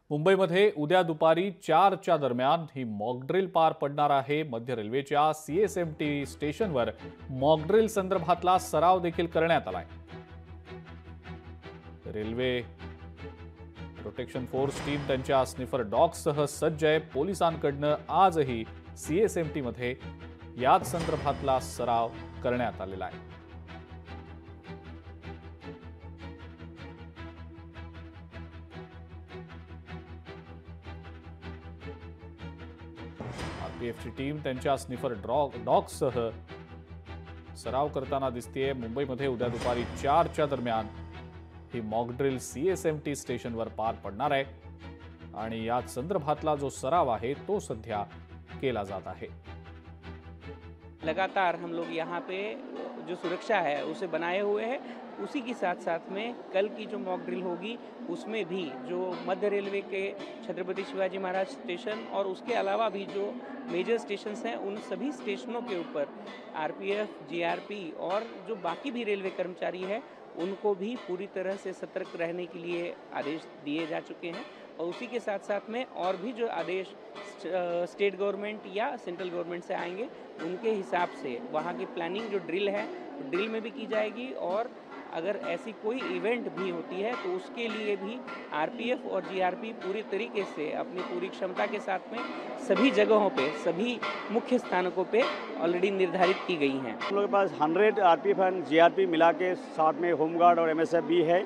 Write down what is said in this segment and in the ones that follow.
मुंबईमध्ये उद्या दुपारी 4च्या दरम्यान ही मॉकड्रिल पार पडणार आहे। मध्य रेल्वेच्या सीएसएमटी स्टेशनवर मॉकड्रिल संदर्भातला सराव देखील करण्यात आलाय। रेल्वे प्रोटेक्शन फोर्स टीम त्यांच्या स्निफर डॉग्ससह सज्ज आहे। पोलिसांकडून आजही सीएसएमटी मध्ये याच संदर्भातला सराव करण्यात आलेला आहे। आरपीएफची टीम त्यांच्या स्निफर डॉग्ससह सराव करताना दिसतेय। मुंबईमध्ये उद्या दुपारी 4च्या दरम्यान ही मॉकड्रिल सीएसएमटी स्टेशनवर पार पडणार आहे आणि या संदर्भातला जो सराव आहे तो सध्या केला जात आहे। लगातार हम लोग यहाँ पे जो सुरक्षा है उसे बनाए हुए हैं। उसी के साथ साथ में कल की जो मॉक ड्रिल होगी उसमें भी जो मध्य रेलवे के छत्रपति शिवाजी महाराज स्टेशन और उसके अलावा भी जो मेजर स्टेशंस हैं उन सभी स्टेशनों के ऊपर आरपीएफ, जीआरपी और जो बाकी भी रेलवे कर्मचारी हैं उनको भी पूरी तरह से सतर्क रहने के लिए आदेश दिए जा चुके हैं। और उसी के साथ साथ में और भी जो आदेश स्टेट गवर्नमेंट या सेंट्रल गवर्नमेंट से आएंगे उनके हिसाब से वहाँ की प्लानिंग जो ड्रिल है ड्रिल में भी की जाएगी। और अगर ऐसी कोई इवेंट भी होती है तो उसके लिए भी आरपीएफ और जीआरपी पूरी तरीके से अपनी पूरी क्षमता के साथ में सभी जगहों पे, सभी मुख्य स्थानकों पे ऑलरेडी निर्धारित की गई हैं। हम लोग के पास 100 आरपीएफ एंड जीआरपी मिला के साथ में होमगार्ड और एमएसएफ भी है।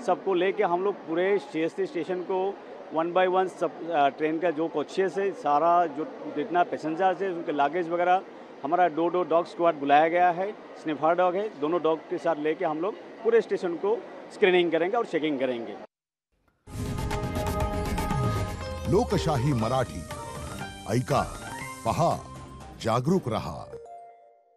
सबको लेके हम लोग पूरे सीएसटी स्टेशन को 1 बाय 1 सब ट्रेन का जो कोचेस है सारा जो जितना पैसेंजर्स है उनके लागेज वगैरह हमारा दो डॉग स्क्वाड बुलाया गया है। स्निफर डॉग है, दोनों डॉग के साथ लेके हम लोग पूरे स्टेशन को स्क्रीनिंग करेंगे और चेकिंग करेंगे। लोकशाही मराठी ऐका, पहा, जागरूक रहा।